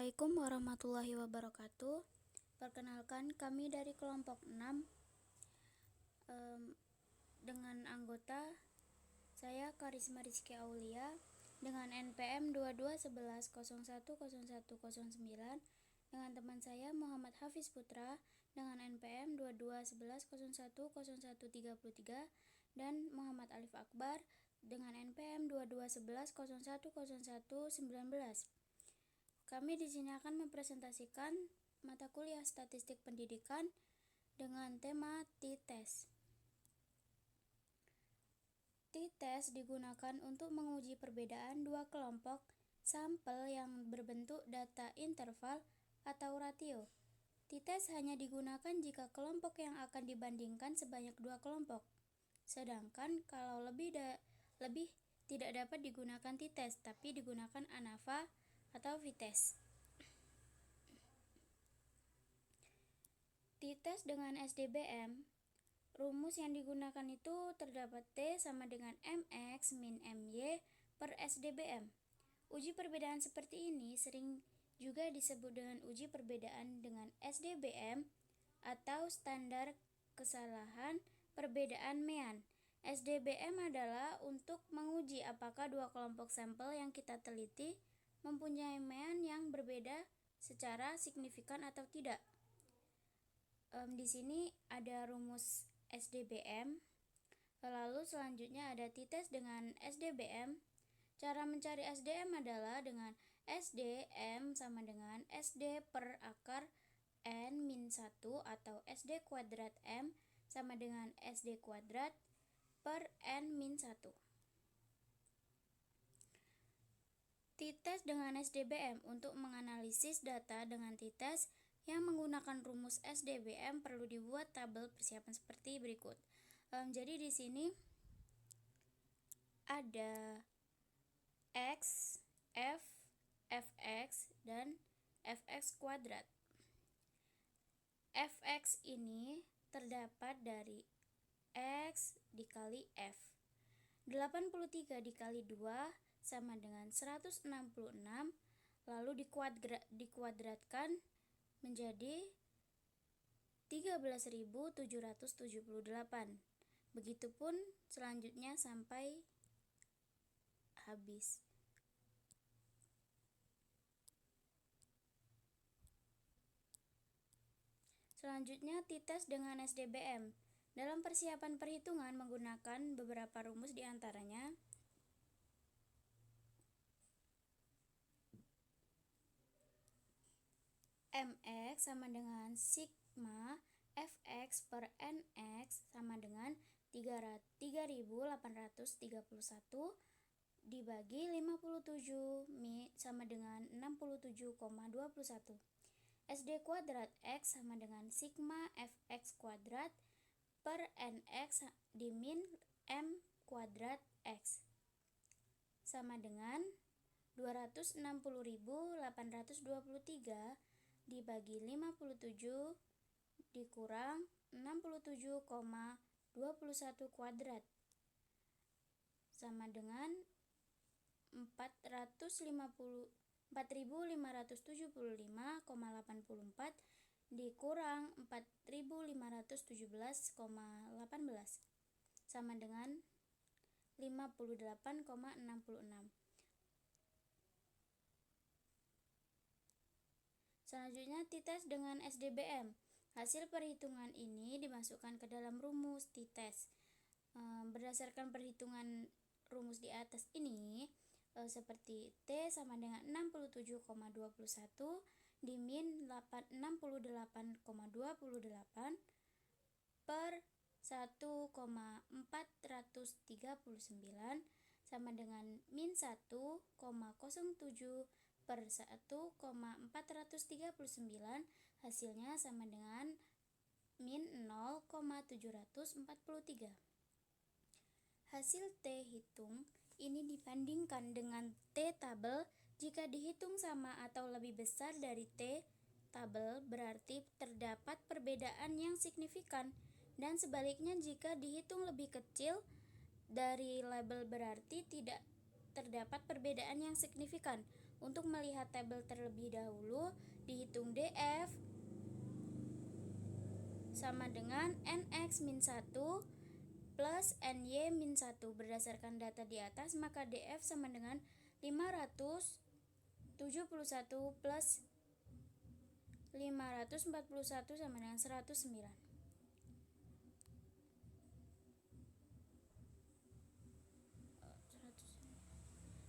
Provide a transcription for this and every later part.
Assalamualaikum warahmatullahi wabarakatuh. Perkenalkan, kami dari kelompok 6 dengan anggota saya Karisma Rizky Aulia dengan NPM 2211010109, dengan teman saya Muhammad Hafiz Putra dengan NPM 2211010133, dan Muhammad Alif Akbar dengan NPM 2211010119. Kami di sini akan mempresentasikan mata kuliah Statistik Pendidikan dengan tema T-Test. T-Test digunakan untuk menguji perbedaan dua kelompok sampel yang berbentuk data interval atau ratio. T-Test hanya digunakan jika kelompok yang akan dibandingkan sebanyak dua kelompok. Sedangkan kalau lebih tidak dapat digunakan T-Test, tapi digunakan ANAVA atau V-Test. T-Test dengan SDBM, rumus yang digunakan itu terdapat T sama dengan MX min MY per SDBM. Uji perbedaan seperti ini sering juga disebut dengan uji perbedaan dengan SDBM atau standar kesalahan perbedaan mean. SDBM adalah untuk menguji apakah dua kelompok sampel yang kita teliti mempunyai mean yang berbeda secara signifikan atau tidak. Di sini ada rumus SDBM. Lalu selanjutnya ada T-Test dengan SDBM. Cara mencari SDM adalah dengan SDM sama dengan SD per akar N min 1 atau SD kuadrat M sama dengan SD kuadrat per N min 1. T-Test dengan SDBM. Untuk menganalisis data dengan T-Test yang menggunakan rumus SDBM perlu dibuat tabel persiapan seperti berikut. Jadi di sini ada X, F, Fx, dan Fx kuadrat. Fx ini terdapat dari X dikali F. 83 dikali 2 sama dengan 166, lalu dikuadratkan menjadi 13.778. Begitupun selanjutnya sampai habis. Selanjutnya T-Test dengan SDBM. Dalam persiapan perhitungan menggunakan beberapa rumus diantaranya MX sama dengan sigma Fx per Nx sama dengan 3.831 dibagi 57 sama dengan 67,21. SD kuadrat X sama dengan sigma Fx kuadrat per Nx dimin M kuadrat X sama dengan 260.823 dibagi 57 dikurang 67,21 kuadrat sama dengan 4.575,84 dikurang 4.517,18 sama dengan 58,66. Selanjutnya T-Test dengan SDBM. Hasil perhitungan ini dimasukkan ke dalam rumus T-Test. Berdasarkan perhitungan rumus di atas ini, seperti T sama dengan 67,21 dimin 68,28 per 1,439 sama dengan min 1,07 per 1,439, hasilnya sama dengan min 0,743. Hasil T hitung ini dibandingkan dengan T tabel. Jika dihitung sama atau lebih besar dari T tabel berarti terdapat perbedaan yang signifikan, dan sebaliknya jika dihitung lebih kecil dari label berarti tidak terdapat perbedaan yang signifikan. Untuk melihat tabel terlebih dahulu, dihitung DF sama dengan NX-1 plus NY-1. Berdasarkan data di atas, maka DF sama dengan 571 plus 541 sama dengan 109.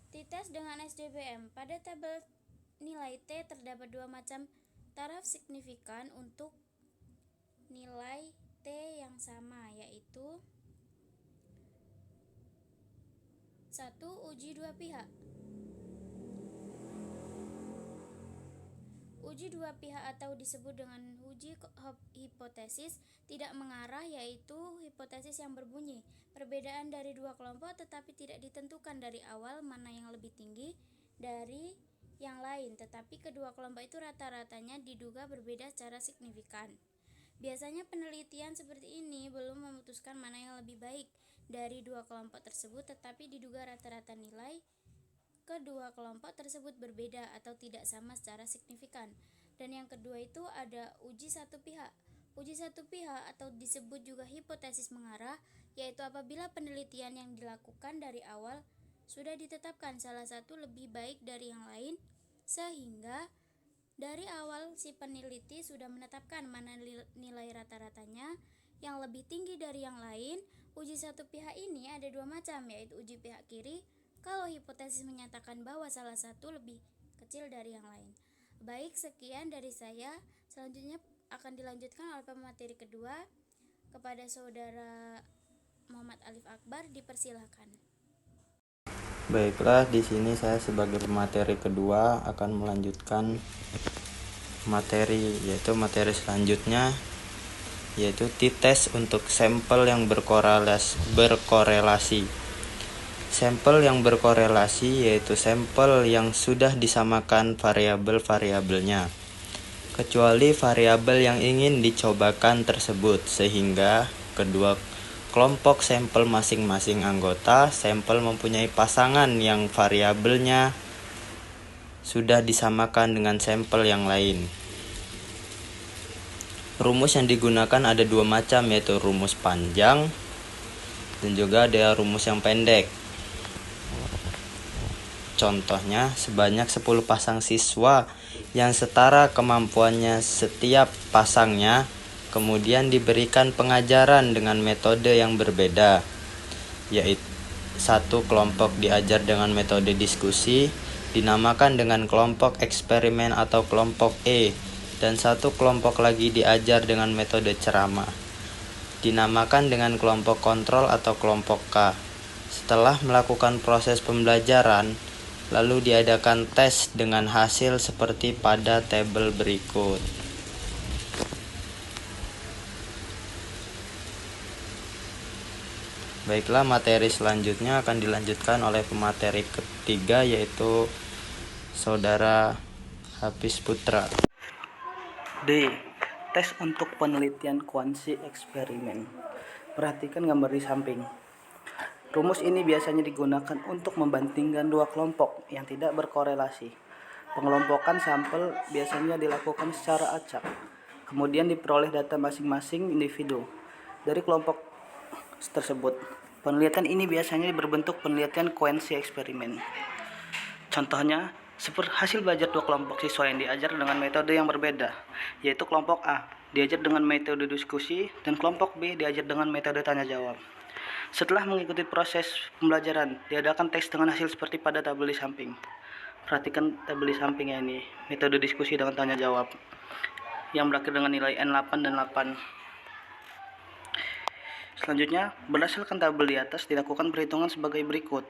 T-test dengan SDBM. Pada tabel nilai T terdapat dua macam taraf signifikan untuk nilai T yang sama, yaitu 1. Uji dua pihak. Uji dua pihak atau disebut dengan uji hipotesis tidak mengarah, yaitu hipotesis yang berbunyi perbedaan dari dua kelompok tetapi tidak ditentukan dari awal mana yang lebih tinggi dari yang lain, tetapi kedua kelompok itu rata-ratanya diduga berbeda secara signifikan. Biasanya penelitian seperti ini belum memutuskan mana yang lebih baik dari dua kelompok tersebut, tetapi diduga rata-rata nilai kedua kelompok tersebut berbeda atau tidak sama secara signifikan. Dan yang kedua itu ada uji satu pihak. Uji satu pihak atau disebut juga hipotesis mengarah, yaitu apabila penelitian yang dilakukan dari awal sudah ditetapkan salah satu lebih baik dari yang lain, sehingga dari awal si peneliti sudah menetapkan mana nilai rata-ratanya yang lebih tinggi dari yang lain. Uji satu pihak ini ada dua macam, yaitu uji pihak kiri kalau hipotesis menyatakan bahwa salah satu lebih kecil dari yang lain. Baik, sekian dari saya. Selanjutnya akan dilanjutkan oleh pemateri kedua. Kepada saudara Muhammad Alif Akbar, dipersilahkan. Baiklah, di sini saya sebagai pemateri kedua akan melanjutkan materi, yaitu materi selanjutnya, yaitu T-test untuk sampel yang berkorelasi. Sampel yang berkorelasi yaitu sampel yang sudah disamakan variabel-variabelnya, kecuali variabel yang ingin dicobakan tersebut, sehingga kedua kelompok sampel masing-masing anggota sampel mempunyai pasangan yang variabelnya sudah disamakan dengan sampel yang lain. Rumus yang digunakan ada dua macam, yaitu rumus panjang dan juga ada rumus yang pendek. Contohnya, sebanyak 10 pasang siswa yang setara kemampuannya setiap pasangnya, kemudian diberikan pengajaran dengan metode yang berbeda, yaitu satu kelompok diajar dengan metode diskusi, dinamakan dengan kelompok eksperimen atau kelompok E, dan satu kelompok lagi diajar dengan metode ceramah, dinamakan dengan kelompok kontrol atau kelompok K. Setelah melakukan proses pembelajaran, lalu diadakan tes dengan hasil seperti pada tabel berikut. Baiklah, materi selanjutnya akan dilanjutkan oleh pemateri ketiga, yaitu saudara Hafiz Putra. D. Tes untuk penelitian kuansi eksperimen. Perhatikan gambar di samping. Rumus ini biasanya digunakan untuk membandingkan dua kelompok yang tidak berkorelasi. Pengelompokan sampel biasanya dilakukan secara acak. Kemudian diperoleh data masing-masing individu dari kelompok tersebut. Penelitian ini biasanya berbentuk penelitian kuansi eksperimen. Contohnya, seperti hasil belajar dua kelompok siswa yang diajar dengan metode yang berbeda, yaitu kelompok A diajar dengan metode diskusi dan kelompok B diajar dengan metode tanya jawab. Setelah mengikuti proses pembelajaran, diadakan tes dengan hasil seperti pada tabel di samping. Perhatikan tabel di sampingnya ini, metode diskusi dengan tanya jawab yang berakhir dengan nilai N8 dan 8. Selanjutnya, berdasarkan tabel di atas dilakukan perhitungan sebagai berikut.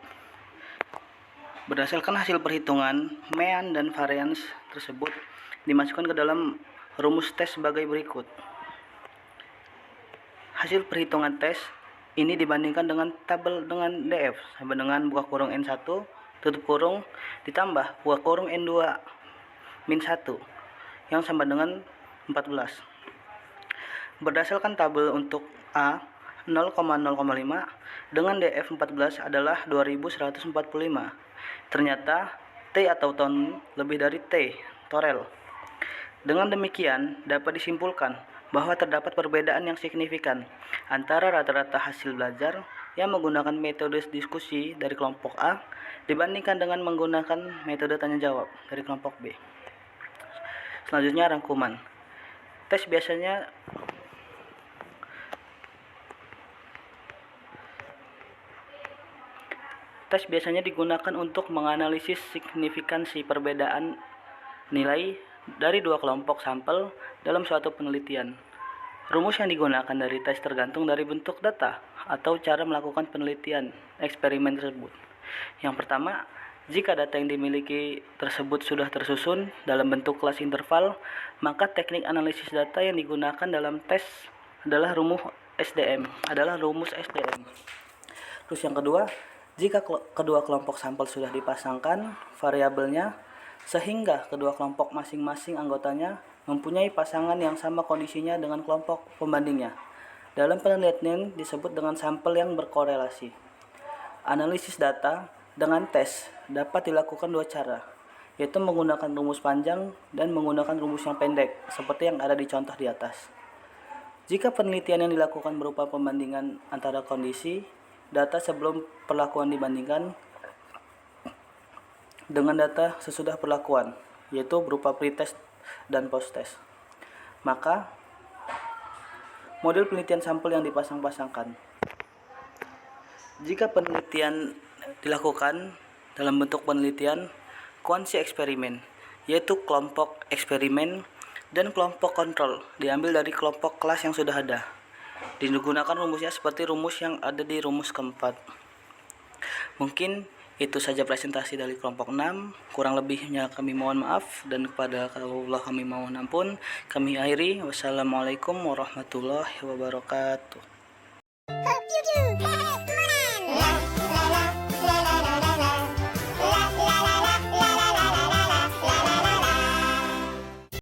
Berdasarkan hasil perhitungan, mean dan varians tersebut dimasukkan ke dalam rumus tes sebagai berikut. Hasil perhitungan tes ini dibandingkan dengan tabel dengan DF sama dengan buka kurung N1 tutup kurung ditambah buka kurung N2 min 1 yang sama dengan 14. Berdasarkan tabel untuk A 0,05 dengan DF 14 adalah 2145. Ternyata T atau ton lebih dari T, torel. Dengan demikian, dapat disimpulkan bahwa terdapat perbedaan yang signifikan antara rata-rata hasil belajar yang menggunakan metode diskusi dari kelompok A dibandingkan dengan menggunakan metode tanya jawab dari kelompok B. Selanjutnya rangkuman. Tes biasanya digunakan untuk menganalisis signifikansi perbedaan nilai dari dua kelompok sampel dalam suatu penelitian. Rumus yang digunakan dari tes tergantung dari bentuk data atau cara melakukan penelitian eksperimen tersebut. Yang pertama, jika data yang dimiliki tersebut sudah tersusun dalam bentuk kelas interval, maka teknik analisis data yang digunakan dalam tes adalah rumus SDM. Terus yang kedua, jika kedua kelompok sampel sudah dipasangkan variabelnya sehingga kedua kelompok masing-masing anggotanya mempunyai pasangan yang sama kondisinya dengan kelompok pembandingnya. Dalam penelitian disebut dengan sampel yang berkorelasi. Analisis data dengan tes dapat dilakukan dua cara, yaitu menggunakan rumus panjang dan menggunakan rumus yang pendek, seperti yang ada di contoh di atas. Jika penelitian yang dilakukan berupa pembandingan antara kondisi data sebelum perlakuan dibandingkan dengan data sesudah perlakuan, yaitu berupa pretest dan posttest, maka model penelitian sampel yang dipasang-pasangkan. Jika penelitian dilakukan dalam bentuk penelitian kuansi eksperimen, yaitu kelompok eksperimen dan kelompok kontrol diambil dari kelompok kelas yang sudah ada. Digunakan rumusnya seperti rumus yang ada di rumus keempat. Mungkin itu saja presentasi dari kelompok 6. Kurang lebihnya kami mohon maaf, dan kepada Allah kami mohon ampun. Kami akhiri. Wassalamualaikum warahmatullahi wabarakatuh.